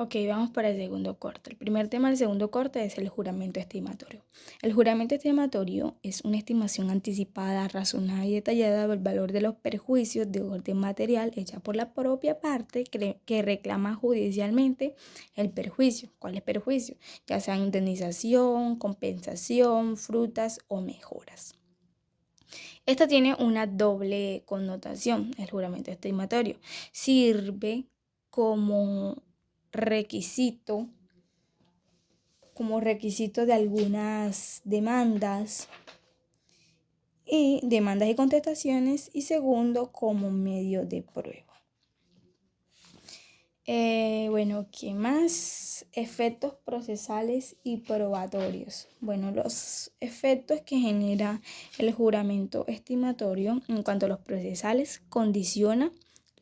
Ok, vamos para el segundo corte. El primer tema del segundo corte es el juramento estimatorio. El juramento estimatorio es una estimación anticipada, razonada y detallada del valor de los perjuicios de orden material hecha por la propia parte que reclama judicialmente el perjuicio. ¿Cuál es perjuicio? Ya sea indemnización, compensación, frutas o mejoras. Esta tiene una doble connotación, el juramento estimatorio. Sirve como requisito, como requisito de algunas demandas y contestaciones, y segundo, como medio de prueba. Bueno, ¿qué más? Efectos procesales y probatorios. Bueno, los efectos que genera el juramento estimatorio en cuanto a los procesales condiciona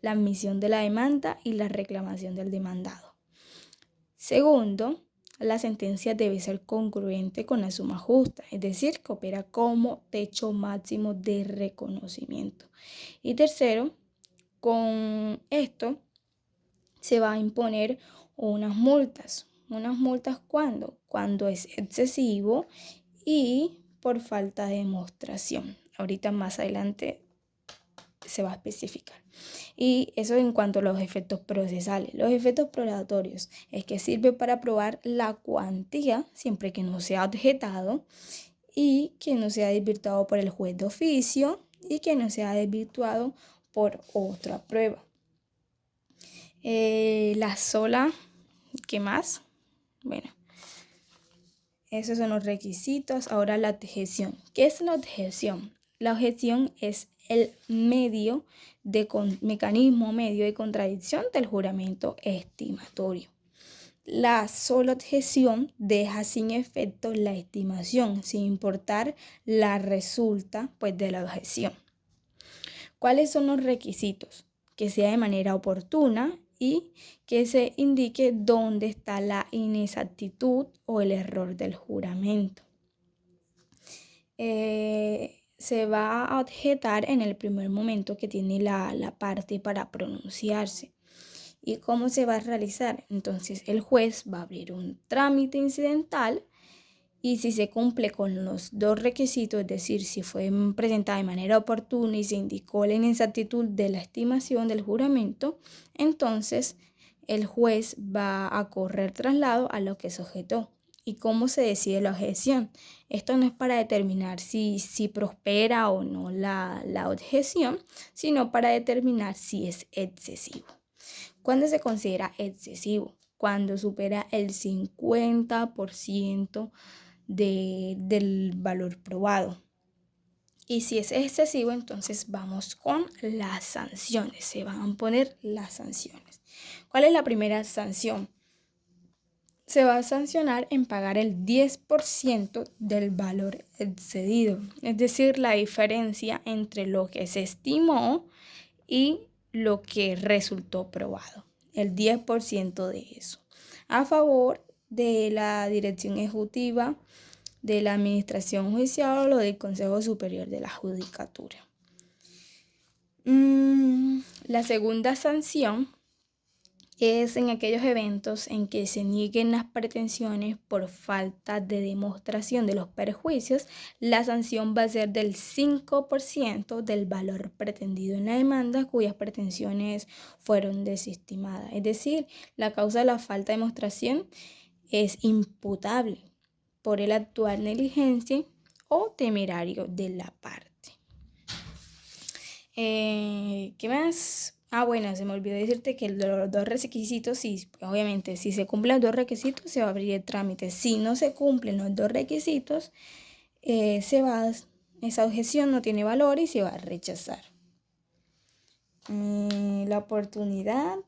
la admisión de la demanda y la reclamación del demandado. Segundo, la sentencia debe ser congruente con la suma justa, es decir, que opera como techo máximo de reconocimiento. Y tercero, con esto se va a imponer unas multas. ¿Unas multas cuándo? Cuando es excesivo y por falta de demostración. Ahorita más adelante se va a especificar. Y eso en cuanto a los efectos procesales. Los efectos probatorios es que sirve para probar la cuantía siempre que no sea objetado y que no sea desvirtuado por el juez de oficio y que no sea desvirtuado por otra prueba. La sola, ¿qué más? Bueno, esos son los requisitos. Ahora la objeción. ¿Qué es la objeción? La objeción es el mecanismo medio de contradicción del juramento estimatorio. La sola objeción deja sin efecto la estimación, sin importar la resulta de la objeción. ¿Cuáles son los requisitos? Que sea de manera oportuna y que se indique dónde está la inexactitud o el error del juramento. Se va a objetar en el primer momento que tiene la parte para pronunciarse. ¿Y cómo se va a realizar? Entonces el juez va a abrir un trámite incidental y si se cumple con los dos requisitos, es decir, si fue presentada de manera oportuna y se indicó la inexactitud de la estimación del juramento, entonces el juez va a correr traslado a lo que se objetó. ¿Y cómo se decide la objeción? Esto no es para determinar si prospera o no la objeción, sino para determinar si es excesivo. ¿Cuándo se considera excesivo? Cuando supera el 50% del valor probado. Y si es excesivo, entonces vamos con las sanciones. Se van a poner las sanciones. ¿Cuál es la primera sanción? Se va a sancionar en pagar el 10% del valor excedido, es decir, la diferencia entre lo que se estimó y lo que resultó probado, el 10% de eso, a favor de la dirección ejecutiva, de la administración judicial o del Consejo Superior de la Judicatura. La segunda sanción es en aquellos eventos en que se nieguen las pretensiones por falta de demostración de los perjuicios. La sanción va a ser del 5% del valor pretendido en la demanda cuyas pretensiones fueron desestimadas. Es decir, la causa de la falta de demostración es imputable por el actuar negligencia o temerario de la parte. ¿Qué más? Bueno, se me olvidó decirte que los dos requisitos, sí, obviamente, si se cumplen los dos requisitos, se va a abrir el trámite. Si no se cumplen los dos requisitos, esa objeción no tiene valor y se va a rechazar. La oportunidad.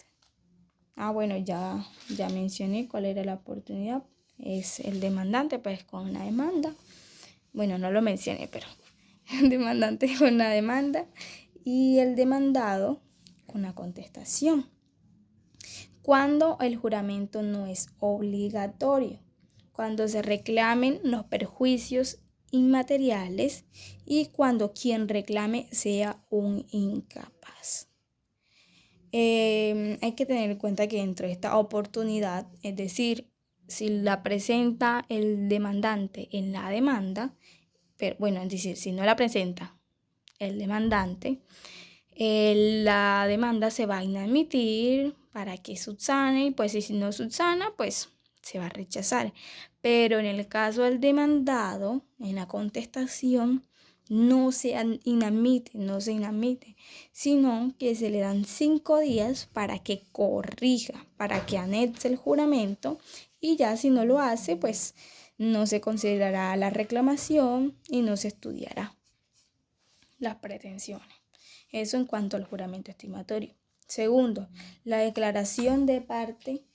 Bueno, ya mencioné cuál era la oportunidad. Es el demandante, pues, con una demanda. Bueno, no lo mencioné, pero el demandante con una demanda y el demandado con la contestación. Cuando el juramento no es obligatorio, cuando se reclamen los perjuicios inmateriales y cuando quien reclame sea un incapaz. Hay que tener en cuenta que dentro de esta oportunidad, es decir, si la presenta el demandante en la demanda, pero bueno, es decir, si no la presenta el demandante, la demanda se va a inadmitir para que subsane y pues si no subsana, pues se va a rechazar. Pero en el caso del demandado, en la contestación, no se inadmite, sino que se le dan 5 días para que corrija, para que anexe el juramento y ya si no lo hace, pues no se considerará la reclamación y no se estudiará las pretensiones. Eso en cuanto al juramento estimatorio. Segundo, la declaración de parte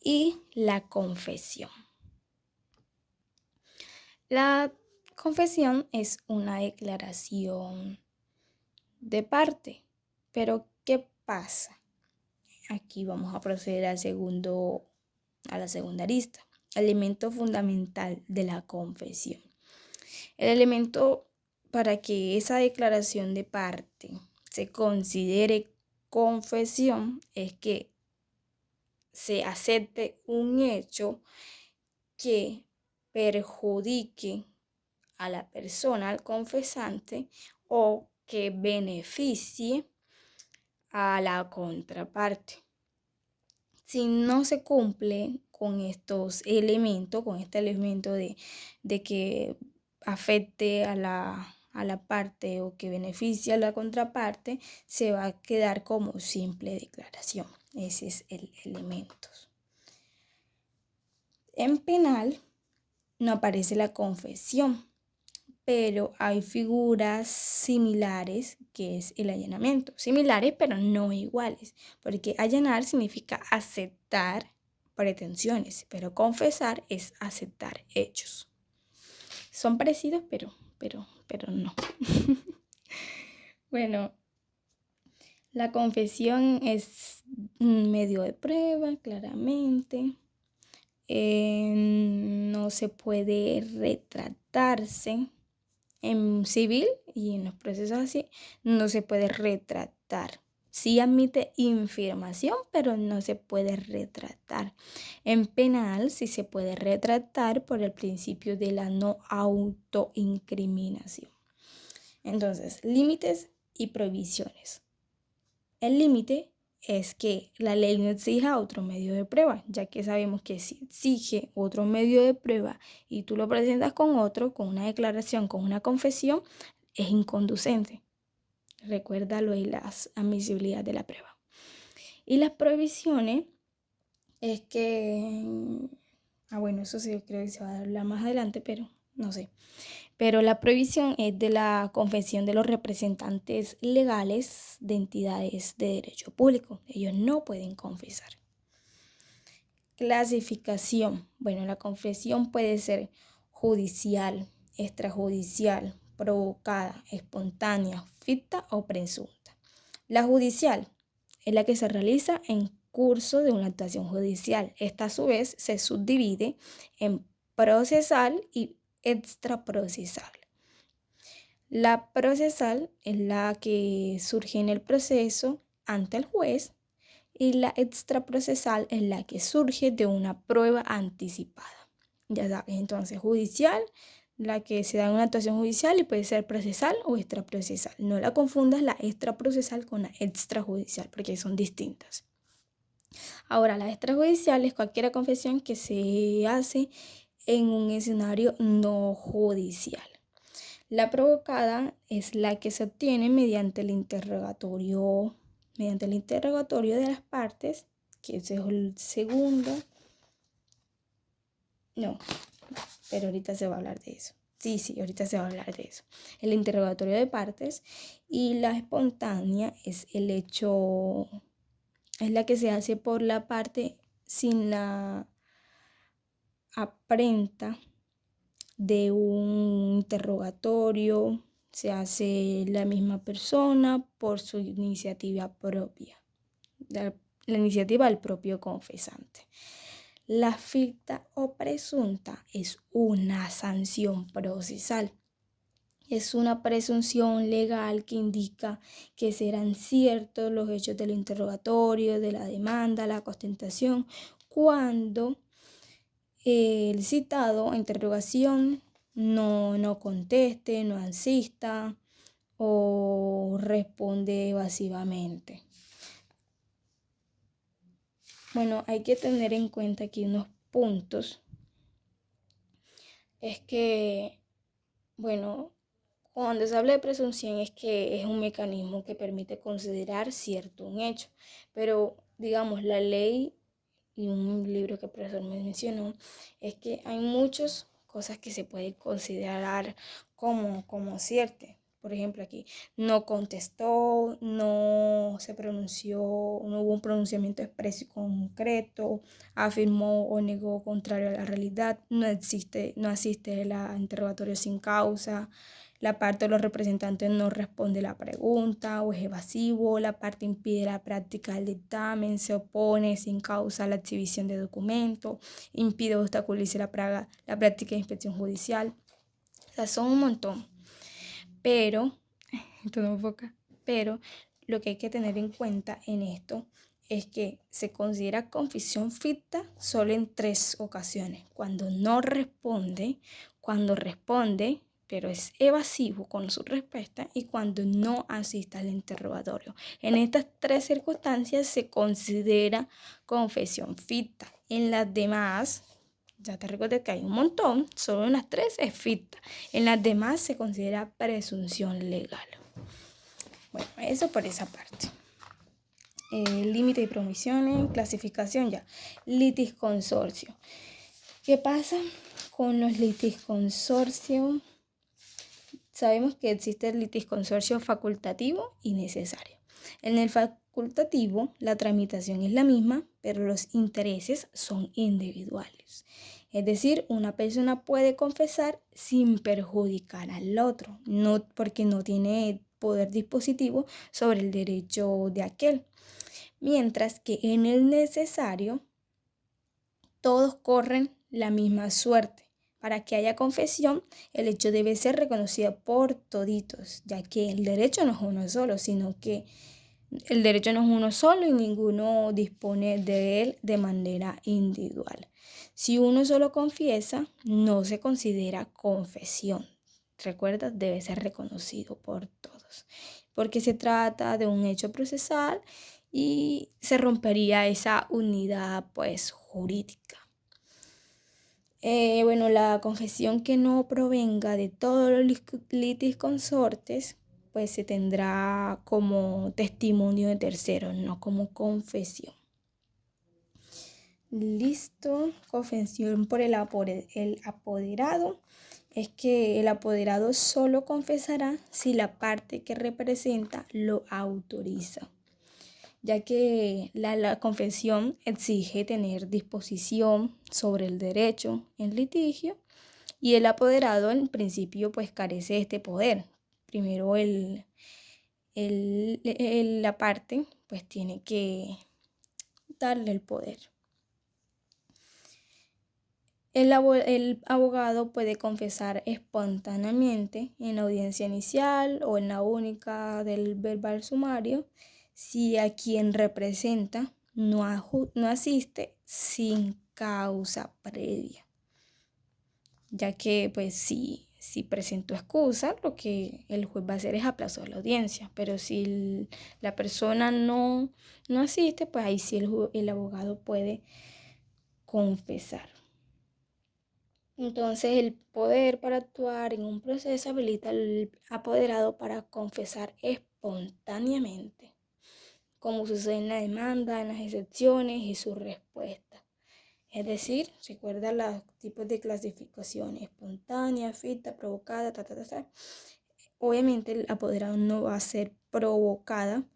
y la confesión. La confesión es una declaración de parte, pero ¿qué pasa? Aquí vamos a proceder a la segunda arista, elemento fundamental de la confesión. El elemento para que esa declaración de parte se considere confesión es que se acepte un hecho que perjudique a la persona, al confesante, o que beneficie a la contraparte. Si no se cumple con estos elementos, con este elemento de que afecte a la parte o que beneficie a la contraparte, se va a quedar como simple declaración. Ese es el elemento. En penal no aparece la confesión, pero hay figuras similares que es el allanamiento. Similares pero no iguales, porque allanar significa aceptar pretensiones, pero confesar es aceptar hechos. Son parecidos, pero no. Bueno, la confesión es un medio de prueba, claramente. No se puede retratarse. En civil y en los procesos así no se puede retratar. Sí admite infirmación, pero no se puede retratar. En penal sí se puede retratar por el principio de la no autoincriminación. Entonces, límites y prohibiciones. El límite es que la ley no exija otro medio de prueba, ya que sabemos que si exige otro medio de prueba y tú lo presentas con otro, con una declaración, con una confesión, es inconducente. Recuérdalo y las admisibilidades de la prueba. Y las prohibiciones es que, bueno, eso sí creo que se va a hablar más adelante, pero no sé. Pero la prohibición es de la confesión de los representantes legales de entidades de derecho público. Ellos no pueden confesar. Clasificación. Bueno, la confesión puede ser judicial, extrajudicial, provocada, espontánea, ficta o presunta. La judicial es la que se realiza en curso de una actuación judicial. Esta a su vez se subdivide en procesal y extraprocesal. La procesal es la que surge en el proceso ante el juez y la extraprocesal es la que surge de una prueba anticipada. Ya sabes, entonces judicial, la que se da en una actuación judicial y puede ser procesal o extraprocesal. No la confundas la extraprocesal con la extrajudicial porque son distintas. Ahora, la extrajudicial es cualquier confesión que se hace en un escenario no judicial. La provocada es la que se obtiene mediante el interrogatorio de las partes, que ese es el segundo. No, pero ahorita se va a hablar de eso. Sí, ahorita se va a hablar de eso. El interrogatorio de partes y la espontánea es el hecho, es la que se hace por la parte sin la aprenta de un interrogatorio, se hace la misma persona por su iniciativa propia, la iniciativa del propio confesante. La ficta o presunta es una sanción procesal. Es una presunción legal que indica que serán ciertos los hechos del interrogatorio, de la demanda, la contestación, cuando el citado a interrogación no conteste, no asista o responde evasivamente. Bueno, hay que tener en cuenta aquí unos puntos. Es que, bueno, cuando se habla de presunción es que es un mecanismo que permite considerar cierto un hecho, pero digamos la ley y un libro que el profesor me mencionó es que hay muchas cosas que se pueden considerar como ciertas. Por ejemplo, aquí no contestó, no se pronunció, no hubo un pronunciamiento expreso y concreto, afirmó o negó contrario a la realidad, no asiste al interrogatorio sin causa, la parte de los representantes no responde la pregunta o es evasivo, la parte impide la práctica del dictamen, se opone sin causa a la exhibición de documentos, impide o obstaculiza la práctica de inspección judicial. O sea, son un montón. Pero, esto no me enfoca, pero lo que hay que tener en cuenta en esto es que se considera confesión ficta solo en 3 ocasiones: cuando no responde, cuando responde pero es evasivo con su respuesta, y cuando no asiste al interrogatorio. En estas 3 circunstancias se considera confesión ficta. En las demás, ya te recuerdo que hay un montón, solo en las 3 es ficta. En las demás se considera presunción legal. Bueno, eso por esa parte. Límite de promisiones, clasificación ya. Litisconsorcio. ¿Qué pasa con los litisconsorcios? Sabemos que existe el litisconsorcio facultativo y necesario. En el facultativo, la tramitación es la misma, pero los intereses son individuales. Es decir, una persona puede confesar sin perjudicar al otro, no porque no tiene poder dispositivo sobre el derecho de aquel. Mientras que en el necesario, todos corren la misma suerte. Para que haya confesión, el hecho debe ser reconocido por toditos, ya que el derecho no es uno solo, sino que el derecho no es uno solo y ninguno dispone de él de manera individual. Si uno solo confiesa, no se considera confesión. Recuerda, debe ser reconocido por todos, porque se trata de un hecho procesal y se rompería esa unidad pues jurídica. Bueno, la confesión que no provenga de todos los litisconsortes, pues se tendrá como testimonio de terceros, no como confesión. Listo, confesión por el apoderado. Es que el apoderado solo confesará si la parte que representa lo autoriza, ya que la confesión exige tener disposición sobre el derecho en litigio y el apoderado en principio pues carece de este poder. Primero la parte pues tiene que darle el poder. El abogado puede confesar espontáneamente en la audiencia inicial o en la única del verbal sumario si a quien representa no asiste sin causa previa, ya que pues si presentó excusa, lo que el juez va a hacer es aplazar la audiencia, pero si la persona no asiste, pues ahí sí el abogado puede confesar. Entonces, el poder para actuar en un proceso habilita al apoderado para confesar espontáneamente, como sucede en la demanda, en las excepciones y sus respuestas. Es decir, recuerda los tipos de clasificación: espontánea, ficta, provocada, Obviamente el apoderado no va a ser provocada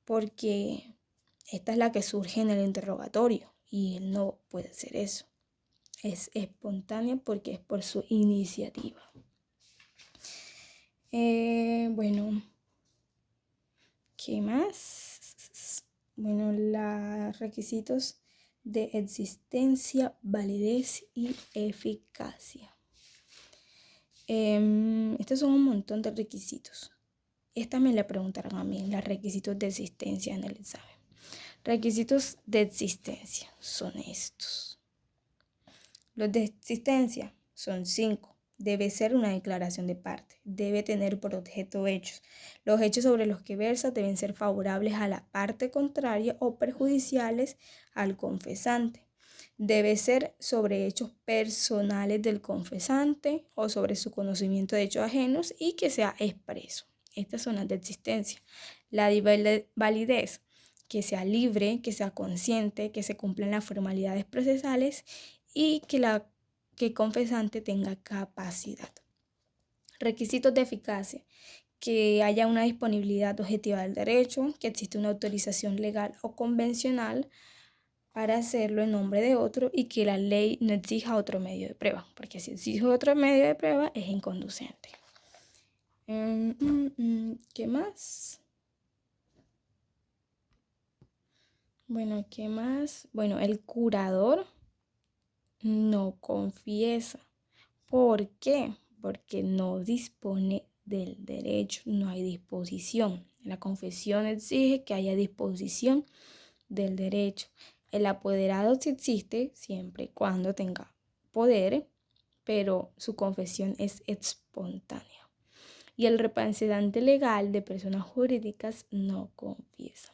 porque esta es la que surge en el interrogatorio y él no puede hacer eso. Es espontánea porque es por su iniciativa. Bueno, ¿qué más? Bueno, los requisitos de existencia, validez y eficacia. Estos son un montón de requisitos. Esta me la preguntaron a mí, los requisitos de existencia en el examen. Requisitos de existencia son estos. Los de existencia son 5. Debe ser una declaración de parte. Debe tener por objeto hechos. Los hechos sobre los que versa deben ser favorables a la parte contraria o perjudiciales al confesante. Debe ser sobre hechos personales del confesante o sobre su conocimiento de hechos ajenos y que sea expreso. Estas son las de existencia. La validez, que sea libre, que sea consciente, que se cumplan las formalidades procesales y que el confesante tenga capacidad. Requisitos de eficacia, que haya una disponibilidad objetiva del derecho, que existe una autorización legal o convencional para hacerlo en nombre de otro y que la ley no exija otro medio de prueba, porque si exige otro medio de prueba es inconducente. ¿Qué más? Bueno, ¿qué más? Bueno, el curador no confiesa. ¿Por qué? Porque no dispone del derecho, no hay disposición. La confesión exige que haya disposición del derecho. El apoderado sí existe siempre y cuando tenga poder, pero su confesión es espontánea. Y el representante legal de personas jurídicas no confiesa.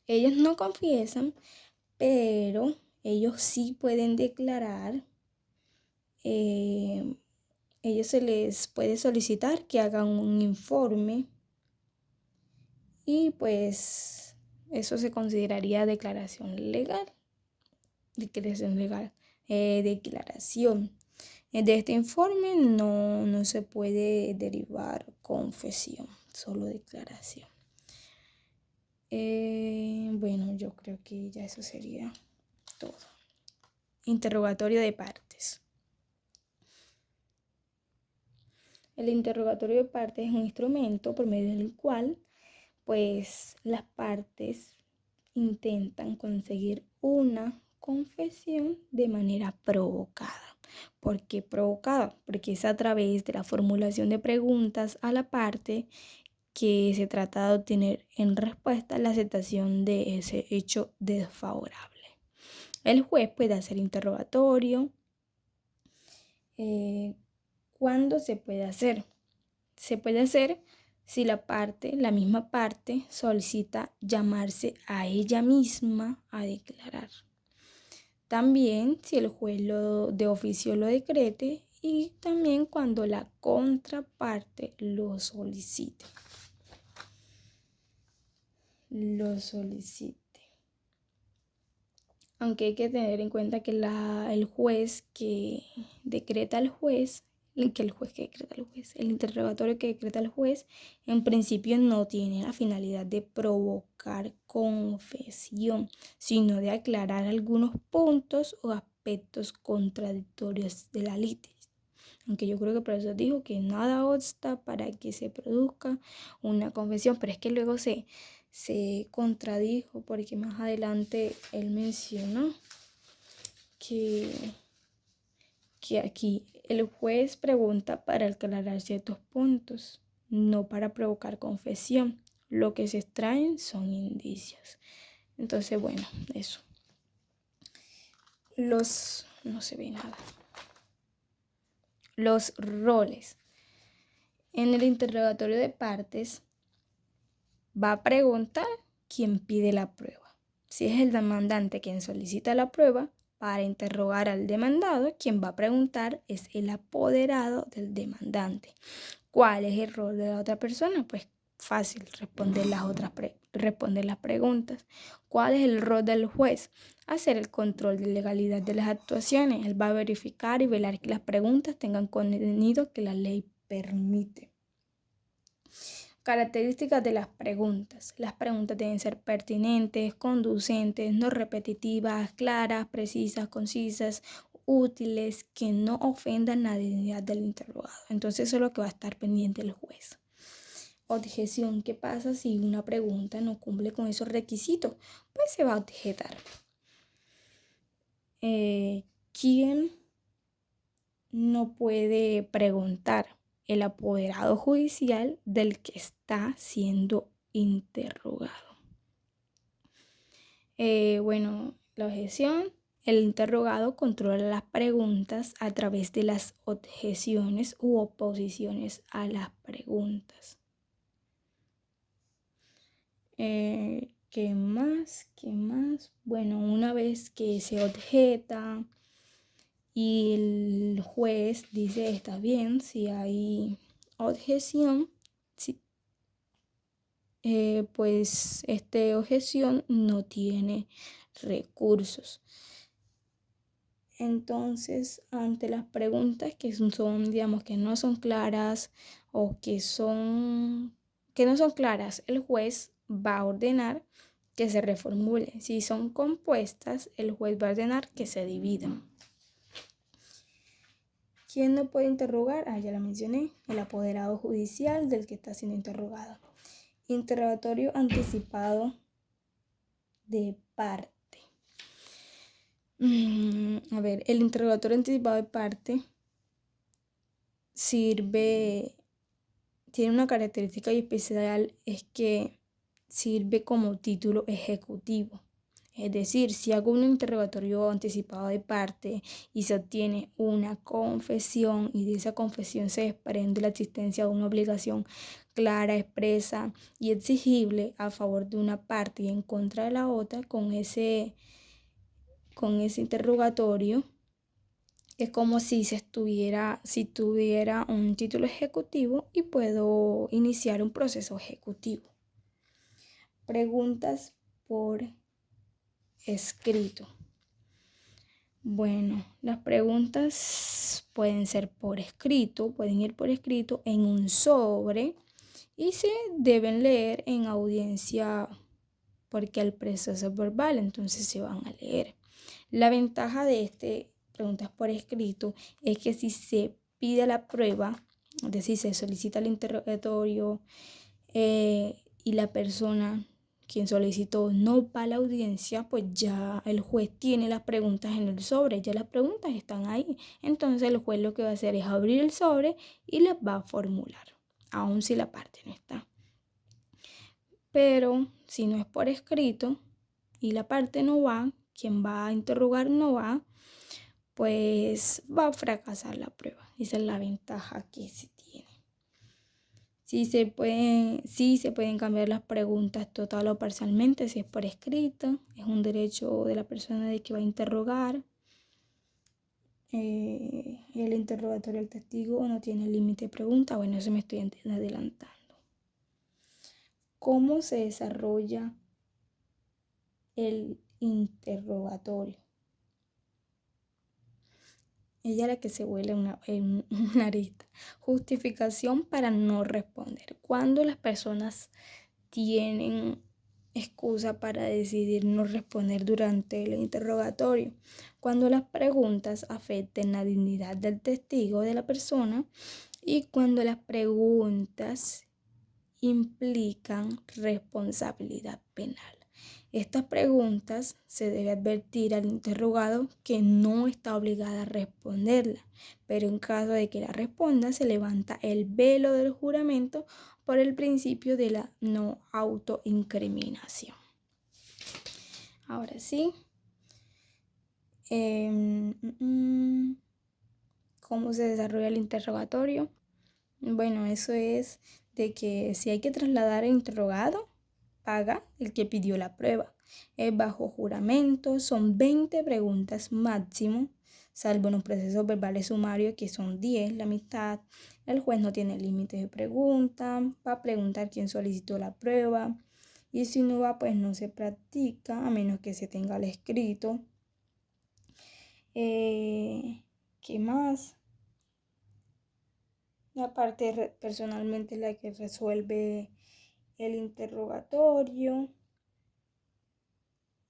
Ellos no confiesan, pero ellos sí pueden declarar. Ellos se les puede solicitar que hagan un informe y pues eso se consideraría declaración legal. Declaración legal. Declaración. De este informe no se puede derivar confesión, solo declaración. Bueno, yo creo que ya eso sería todo. Interrogatorio de partes. El interrogatorio de partes es un instrumento por medio del cual pues las partes intentan conseguir una confesión de manera provocada. ¿Por qué provocada? Porque es a través de la formulación de preguntas a la parte que se trata de obtener en respuesta la aceptación de ese hecho desfavorable. El juez puede hacer interrogatorio. ¿Cuándo se puede hacer? Se puede hacer si la misma parte solicita llamarse a ella misma a declarar. También si el juez de oficio lo decrete y también cuando la contraparte lo solicite. Aunque hay que tener en cuenta que el juez que decreta el juez, el interrogatorio que decreta el juez, en principio no tiene la finalidad de provocar confesión, sino de aclarar algunos puntos o aspectos contradictorios de la litis. Aunque yo creo que el profesor dijo que nada obsta para que se produzca una confesión, pero es que luego se contradijo porque más adelante él mencionó que aquí el juez pregunta para aclarar ciertos puntos, no para provocar confesión. Lo que se extraen son indicios. Entonces, bueno, eso. No se ve nada. Los roles. En el interrogatorio de partes va a preguntar quién pide la prueba. Si es el demandante quien solicita la prueba, para interrogar al demandado, quien va a preguntar es el apoderado del demandante. ¿Cuál es el rol de la otra persona? Pues fácil, responder las preguntas. ¿Cuál es el rol del juez? Hacer el control de legalidad de las actuaciones. Él va a verificar y velar que las preguntas tengan contenido que la ley permite. Características de las preguntas. Las preguntas deben ser pertinentes, conducentes, no repetitivas, claras, precisas, concisas, útiles, que no ofendan la dignidad del interrogado. Entonces eso es lo que va a estar pendiente el juez. Objeción. ¿Qué pasa si una pregunta no cumple con esos requisitos? Pues se va a objetar. ¿Quién no puede preguntar el apoderado judicial del que está siendo interrogado. La objeción. El interrogado controla las preguntas a través de las objeciones u oposiciones a las preguntas. ¿Qué más? Bueno, una vez que se objeta y el juez dice está bien, si hay objeción, pues esta objeción no tiene recursos. Entonces, ante las preguntas que son, digamos, que no son claras o que no son claras, el juez va a ordenar que se reformule. Si son compuestas, el juez va a ordenar que se dividan. ¿Quién no puede interrogar? Ya la mencioné, el apoderado judicial del que está siendo interrogado. Interrogatorio anticipado de parte. El interrogatorio anticipado de parte tiene una característica especial, es que sirve como título ejecutivo. Es decir, si hago un interrogatorio anticipado de parte y se obtiene una confesión y de esa confesión se desprende la existencia de una obligación clara, expresa y exigible a favor de una parte y en contra de la otra, con ese interrogatorio es como si tuviera un título ejecutivo y puedo iniciar un proceso ejecutivo. Preguntas por escrito. Bueno, las preguntas pueden ir por escrito en un sobre y se deben leer en audiencia porque el proceso es verbal, entonces se van a leer. La ventaja de preguntas por escrito es que si se pide la prueba, es decir, se solicita el interrogatorio y la persona quien solicitó no va a la audiencia, pues ya el juez tiene las preguntas en el sobre, ya las preguntas están ahí. Entonces el juez lo que va a hacer es abrir el sobre y las va a formular, aun si la parte no está. Pero si no es por escrito y la parte no va, quien va a interrogar no va, pues va a fracasar la prueba. Esa es la ventaja que se tiene. Sí se pueden cambiar las preguntas total o parcialmente si es por escrito. Es un derecho de la persona de que va a interrogar. El interrogatorio del testigo no tiene límite de pregunta. Bueno, eso me estoy adelantando. ¿Cómo se desarrolla el interrogatorio? Ella es la que se huele en una arista. Justificación para no responder. Cuando las personas tienen excusa para decidir no responder durante el interrogatorio. Cuando las preguntas afecten la dignidad del testigo de la persona y cuando las preguntas implican responsabilidad penal. Estas preguntas se debe advertir al interrogado que no está obligada a responderla, pero en caso de que la responda se levanta el velo del juramento por el principio de la no autoincriminación. Ahora sí, ¿cómo se desarrolla el interrogatorio? Bueno, eso es de que si hay que trasladar al interrogado, paga el que pidió la prueba. Es bajo juramento, son 20 preguntas máximo, salvo en los procesos verbales sumarios que son 10, la mitad. El juez no tiene límite de pregunta, va a preguntar quién solicitó la prueba y si no va, pues no se practica a menos que se tenga el escrito. ¿Qué más? La parte personalmente es la que resuelve el interrogatorio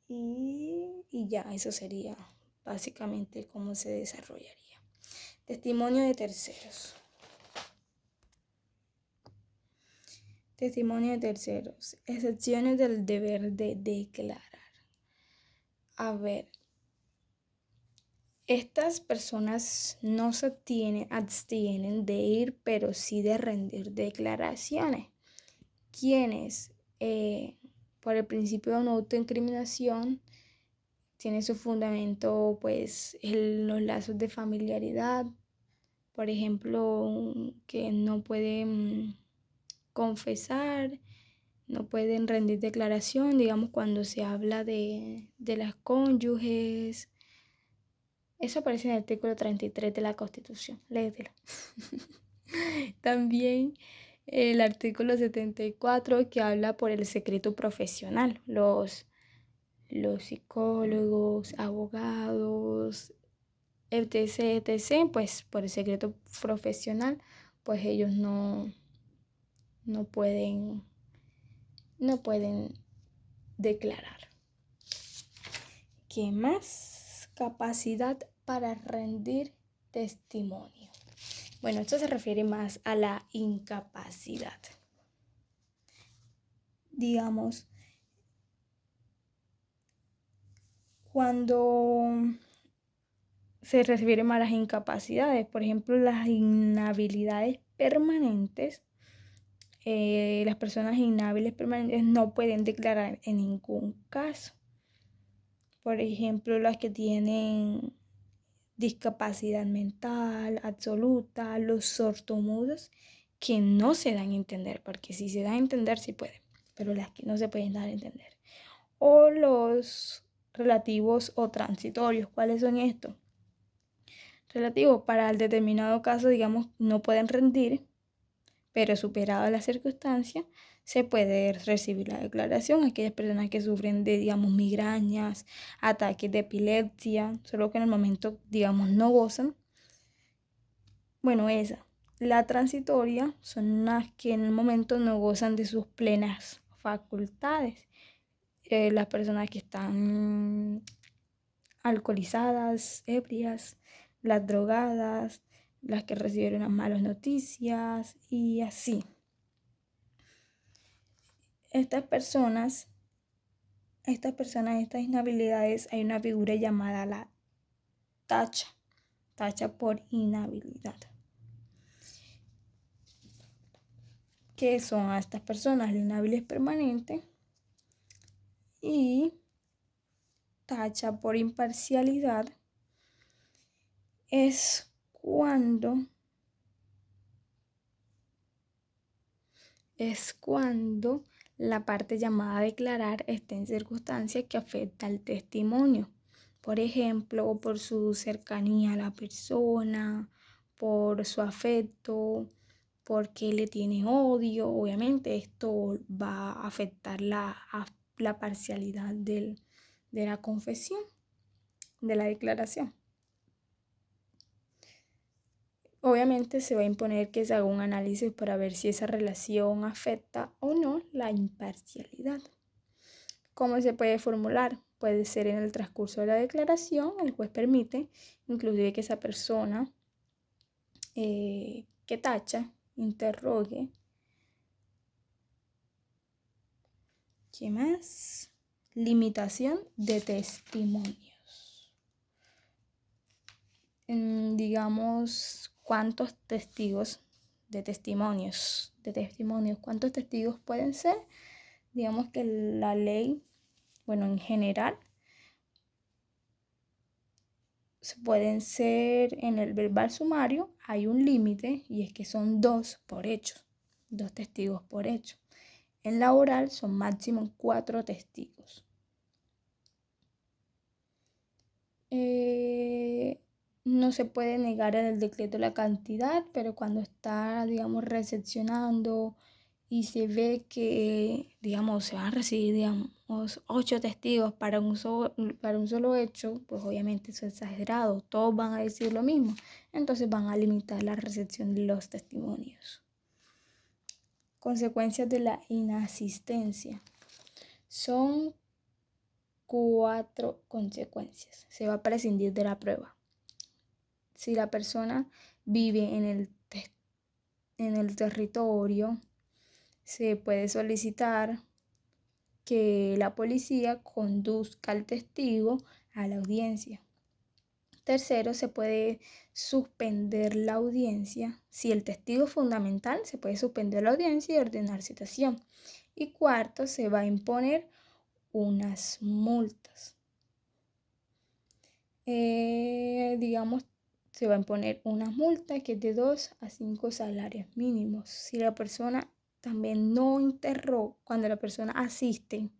y ya, eso sería básicamente cómo se desarrollaría. Testimonio de terceros. Testimonio de terceros. Excepciones del deber de declarar. A ver, Estas personas no se abstienen de ir, pero sí de rendir declaraciones. Quienes, por el principio de no autoincriminación, tiene su fundamento pues en los lazos de familiaridad, por ejemplo, que no pueden confesar, no pueden rendir declaración, digamos, cuando se habla de las cónyuges. Eso aparece en el artículo 33 de la Constitución. Léetelo. También el artículo 74 que habla por el secreto profesional. Los psicólogos, abogados, etc., pues por el secreto profesional, pues ellos no pueden, no pueden declarar. ¿Qué más? Capacidad para rendir testimonio. Bueno, esto se refiere más a la incapacidad. Digamos, cuando se refiere más a las incapacidades, por ejemplo, las inhabilidades permanentes, las personas inhábiles permanentes no pueden declarar en ningún caso. Por ejemplo, las que tienen discapacidad mental absoluta, los sordomudos, que no se dan a entender, porque si se dan a entender sí pueden, pero las que no se pueden dar a entender. O los relativos o transitorios. ¿Cuáles son estos? Relativos, para el determinado caso, digamos, no pueden rendir, pero superada la circunstancia, se puede recibir la declaración. Aquellas personas que sufren de, digamos, migrañas, ataques de epilepsia, solo que en el momento, digamos, no gozan. Bueno, esa. La transitoria son las que en el momento no gozan de sus plenas facultades. Las personas que están alcoholizadas, ebrias, las drogadas, las que recibieron unas malas noticias y así. Estas estas inhabilidades, hay una figura llamada la tacha por inhabilidad. ¿Qué son a estas personas? La inhábil permanente y tacha por imparcialidad es cuando la parte llamada a declarar está en circunstancias que afectan al testimonio. Por ejemplo, por su cercanía a la persona, por su afecto, porque le tiene odio. Obviamente esto va a afectar la parcialidad de la confesión, de la declaración. Obviamente se va a imponer que se haga un análisis para ver si esa relación afecta o no la imparcialidad. ¿Cómo se puede formular? Puede ser en el transcurso de la declaración, el juez permite inclusive que esa persona que tacha, interrogue. ¿Qué más? Limitación de testimonios. Digamos, ¿cuántos testigos de testimonios? ¿Cuántos testigos pueden ser? Digamos que la ley, bueno, en general, pueden ser en el verbal sumario, hay un límite y es que son 2 por hecho, 2 testigos por hecho. En la oral son máximo 4 testigos. No se puede negar en el decreto la cantidad, pero cuando está, digamos, recepcionando y se ve que, digamos, se van a recibir, digamos, 8 testigos para un solo hecho, pues obviamente eso es exagerado, todos van a decir lo mismo, entonces van a limitar la recepción de los testimonios. Consecuencias de la inasistencia. Son 4 consecuencias. Se va a prescindir de la prueba. Si la persona vive en el territorio, se puede solicitar que la policía conduzca al testigo a la audiencia. Tercero, se puede suspender la audiencia. Si el testigo es fundamental, se puede suspender la audiencia y ordenar citación. Y cuarto, se va a imponer unas multas. Digamos, se va a imponer una multa que es de 2 a 5 salarios mínimos. Si la persona también no interroga, cuando la persona asiste,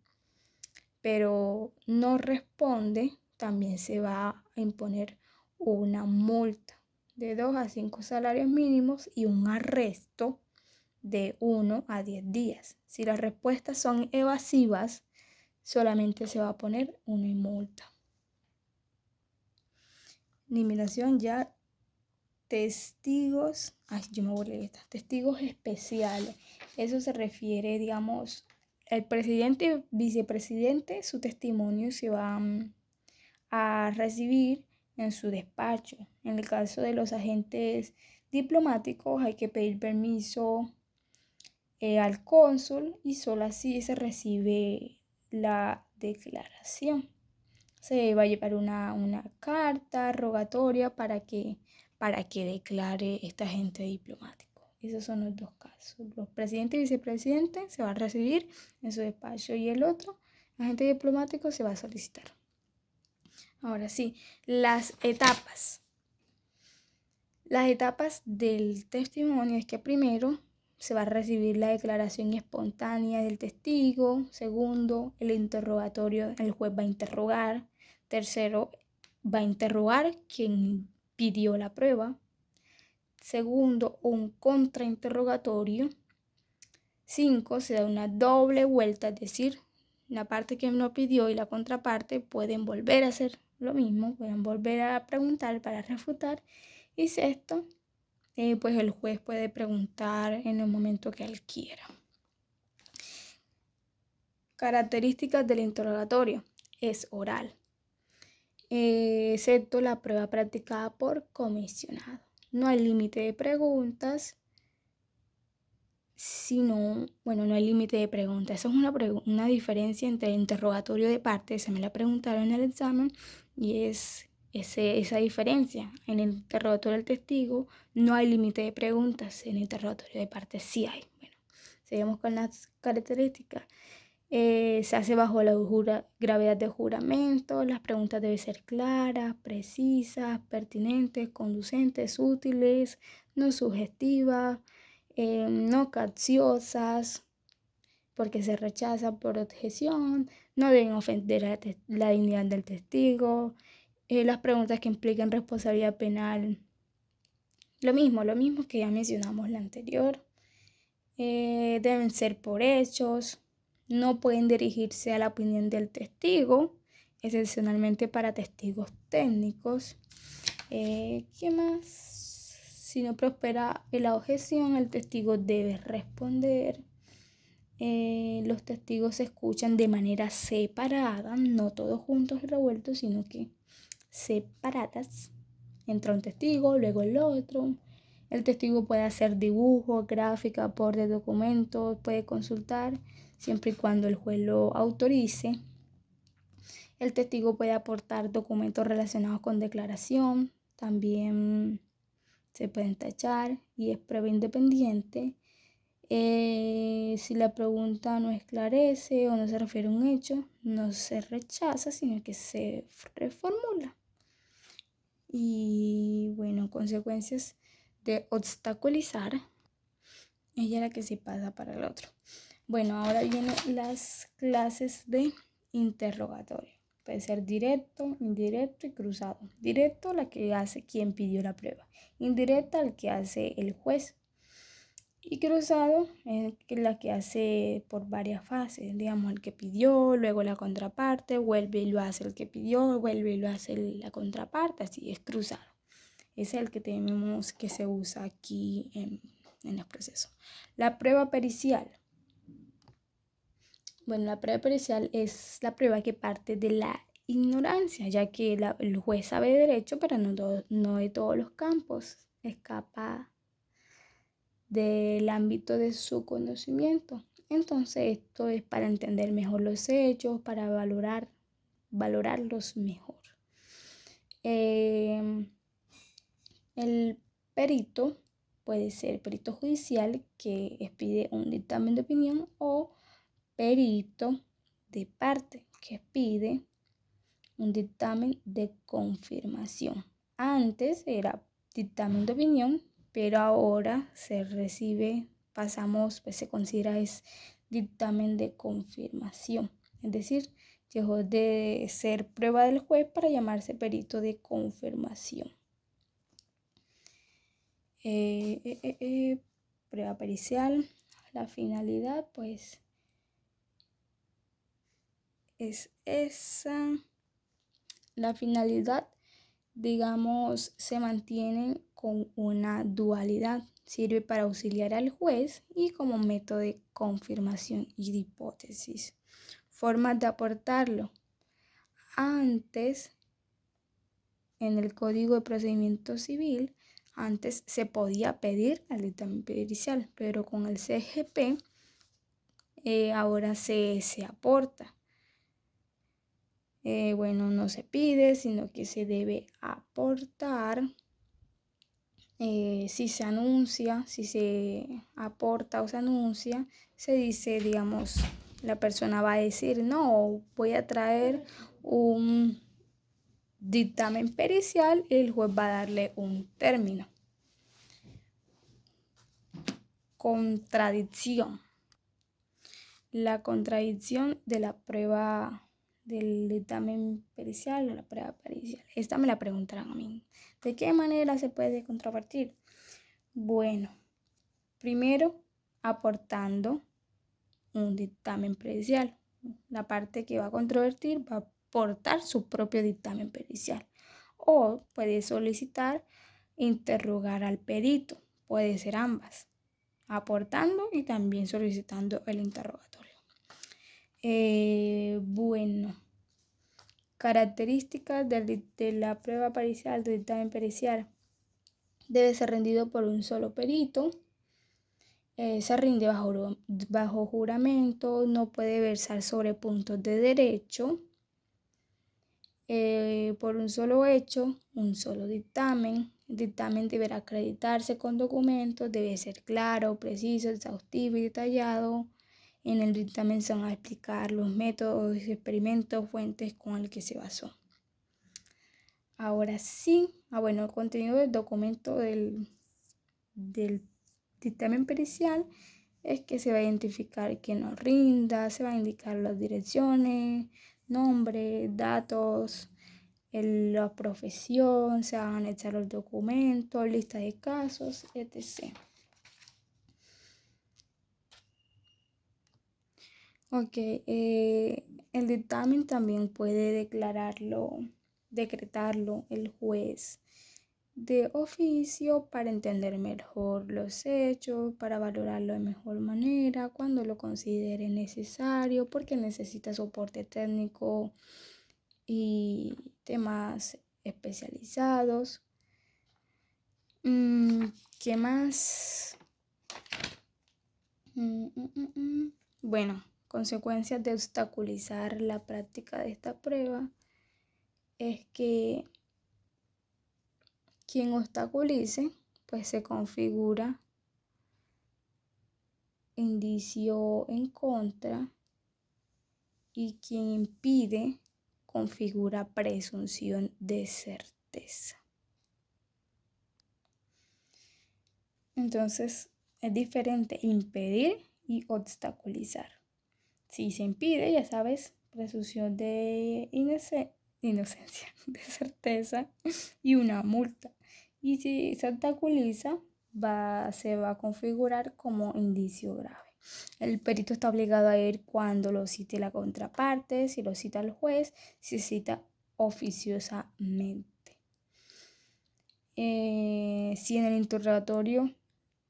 pero no responde, también se va a imponer una multa de 2 a 5 salarios mínimos y un arresto de 1 a 10 días. Si las respuestas son evasivas, solamente se va a poner una multa. Eliminación ya. Testigos, yo me voy a leer esta. Testigos especiales. Eso se refiere, digamos, el presidente y vicepresidente, su testimonio se va a recibir en su despacho. En el caso de los agentes diplomáticos hay que pedir permiso al cónsul y solo así se recibe la declaración. Se va a llevar una carta rogatoria para que declare este agente diplomático. Esos son los dos casos. Los presidentes y vicepresidentes se va a recibir en su despacho y el otro agente diplomático se va a solicitar. Ahora sí, las etapas. Las etapas del testimonio es que primero se va a recibir la declaración espontánea del testigo. Segundo, el interrogatorio, el juez va a interrogar. Tercero, va a interrogar quien pidió la prueba. Segundo, un contrainterrogatorio. 5, se da una doble vuelta, es decir, la parte que no pidió y la contraparte pueden volver a hacer lo mismo, pueden volver a preguntar para refutar. Y sexto, pues el juez puede preguntar en el momento que él quiera. Características del interrogatorio: es oral, excepto la prueba practicada por comisionado. No hay límite de preguntas, no hay límite de preguntas. Eso es una diferencia entre el interrogatorio de parte, se me la preguntaron en el examen, y es esa diferencia. En el interrogatorio del testigo no hay límite de preguntas, en el interrogatorio de parte sí hay. Bueno, seguimos con las características. Se hace bajo la gravedad de juramento. Las preguntas deben ser claras, precisas, pertinentes, conducentes, útiles, no sugestivas, no capciosas, porque se rechaza por objeción, no deben ofender a la dignidad del testigo. Las preguntas que impliquen responsabilidad penal, lo mismo que ya mencionamos la anterior. Deben ser por hechos, no pueden dirigirse a la opinión del testigo, excepcionalmente para testigos técnicos. ¿Qué más? Si no prospera la objeción, el testigo debe responder. Los testigos se escuchan de manera separada, no todos juntos y revueltos, sino que separadas. Entra un testigo, luego el otro. El testigo puede hacer dibujos, gráficas, aportes de documentos, puede consultar siempre y cuando el juez lo autorice. El testigo puede aportar documentos relacionados con declaración, también se pueden tachar y es prueba independiente. Si la pregunta no esclarece o no se refiere a un hecho, no se rechaza, sino que se reformula. Y bueno, consecuencias de obstaculizar, ella es la que se pasa para el otro. Bueno, ahora vienen las clases de interrogatorio. Puede ser directo, indirecto y cruzado. Directo, la que hace quien pidió la prueba. Indirecta, el que hace el juez. Y cruzado es la que hace por varias fases, digamos, el que pidió, luego la contraparte, vuelve y lo hace el que pidió, vuelve y lo hace la contraparte, así es cruzado. Ese es el que tenemos que se usa aquí en el proceso. La prueba pericial. Bueno, la prueba pericial es la prueba que parte de la ignorancia, ya que el juez sabe de derecho, pero no de todos los campos, escapa del ámbito de su conocimiento. Entonces esto es para entender mejor los hechos, para valorarlos mejor. El perito puede ser perito judicial que expide un dictamen de opinión o perito de parte que expide un dictamen de confirmación. Antes era dictamen de opinión, pero ahora se considera es dictamen de confirmación. Es decir, dejó de ser prueba del juez para llamarse perito de confirmación. Prueba pericial, la finalidad pues es esa. La finalidad, digamos, se mantiene con una dualidad. Sirve para auxiliar al juez y como método de confirmación y de hipótesis. Formas de aportarlo. Antes, en el Código de Procedimiento Civil, antes se podía pedir al dictamen pericial, pero con el CGP ahora se aporta. No se pide, sino que se debe aportar. Si se anuncia, si se aporta o se anuncia, se dice, digamos, la persona va a decir, no, voy a traer un dictamen pericial y el juez va a darle un término. Contradicción. La contradicción de la prueba del dictamen pericial o la prueba pericial. Esta me la preguntarán a mí. ¿De qué manera se puede controvertir? Bueno, primero aportando un dictamen pericial. La parte que va a controvertir va a aportar su propio dictamen pericial. O puede solicitar interrogar al perito. Puede ser ambas, aportando y también solicitando el interrogatorio. Características de la prueba pericial, del dictamen pericial. Debe ser rendido por un solo perito. Se rinde bajo juramento. No puede versar sobre puntos de derecho. Por un solo hecho, un solo dictamen. El dictamen deberá acreditarse con documentos. Debe ser claro, preciso, exhaustivo y detallado. En el dictamen se van a explicar los métodos, experimentos, fuentes con el que se basó. Ahora sí, el contenido del documento del dictamen pericial es que se va a identificar quién nos rinda, se va a indicar las direcciones, nombre, datos, la profesión, se van a anexar los documentos, lista de casos, etc. El dictamen también puede decretarlo el juez de oficio para entender mejor los hechos, para valorarlo de mejor manera, cuando lo considere necesario, porque necesita soporte técnico y temas especializados. ¿Qué más? Consecuencias de obstaculizar la práctica de esta prueba es que quien obstaculice, pues se configura indicio en contra y quien impide configura presunción de certeza. Entonces, es diferente impedir y obstaculizar. Si se impide, ya sabes, presunción de inocencia, de certeza y una multa. Y si se obstaculiza, se va a configurar como indicio grave. El perito está obligado a ir cuando lo cite la contraparte, si lo cita el juez, si cita oficiosamente. Si en el interrogatorio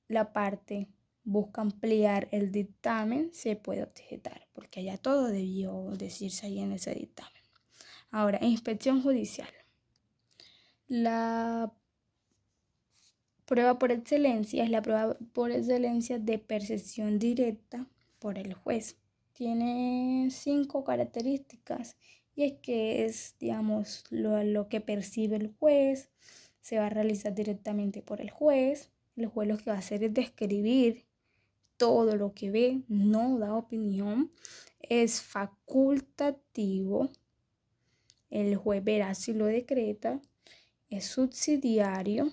la parte busca ampliar el dictamen, se puede objetar, porque ya todo debió decirse ahí en ese dictamen. Ahora, inspección judicial. La prueba por excelencia es la prueba por excelencia de percepción directa por el juez. Tiene 5 características y es que es, digamos, lo que percibe el juez. se va a realizar directamente por el juez. El juez lo que va a hacer es describir todo lo que ve, no da opinión, es facultativo. El juez verá si lo decreta, es subsidiario,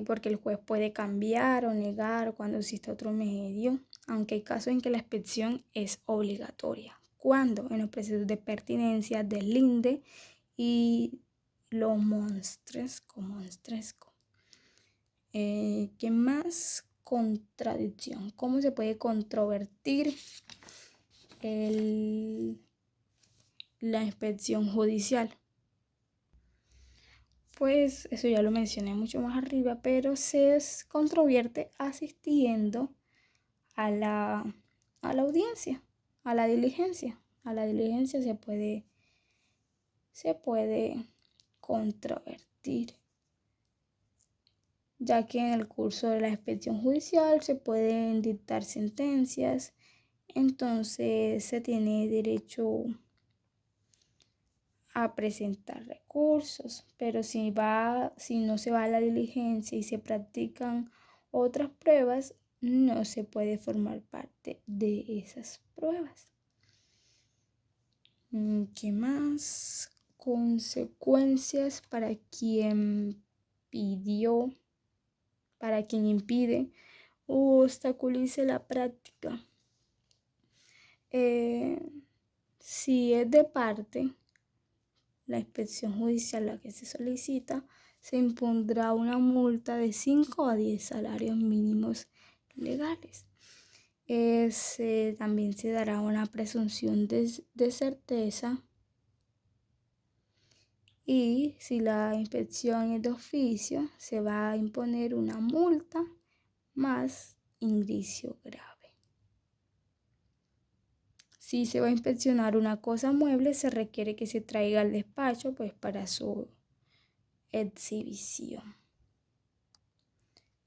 porque el juez puede cambiar o negar cuando existe otro medio, aunque hay casos en que la inspección es obligatoria. Cuando en los procesos de pertinencia del linde y lo monstresco. ¿Qué más? Contradicción. ¿Cómo se puede controvertir la inspección judicial? Pues eso ya lo mencioné mucho más arriba, pero se controvierte asistiendo a la audiencia, a la diligencia. A la diligencia se puede controvertir, ya que en el curso de la inspección judicial se pueden dictar sentencias, entonces se tiene derecho a presentar recursos, pero si no se va a la diligencia y se practican otras pruebas, no se puede formar parte de esas pruebas. ¿Qué más? Consecuencias para quien impide o obstaculice la práctica. Si es de parte, la inspección judicial la que se solicita, se impondrá una multa de 5 a 10 salarios mínimos legales. También se dará una presunción de certeza, y si la inspección es de oficio, se va a imponer una multa más indicio grave. Si se va a inspeccionar una cosa mueble, se requiere que se traiga al despacho pues para su exhibición.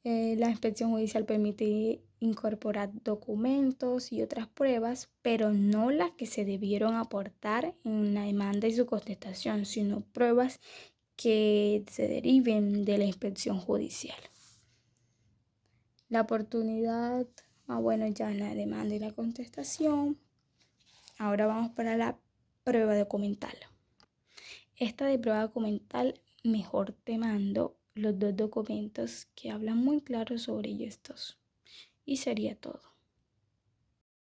La inspección judicial permite incorporar documentos y otras pruebas, pero no las que se debieron aportar en la demanda y su contestación, sino pruebas que se deriven de la inspección judicial. La oportunidad, ya en la demanda y la contestación. Ahora vamos para la prueba documental. Esta de prueba documental, mejor te mando los 2 documentos que hablan muy claro sobre estos. Y sería todo.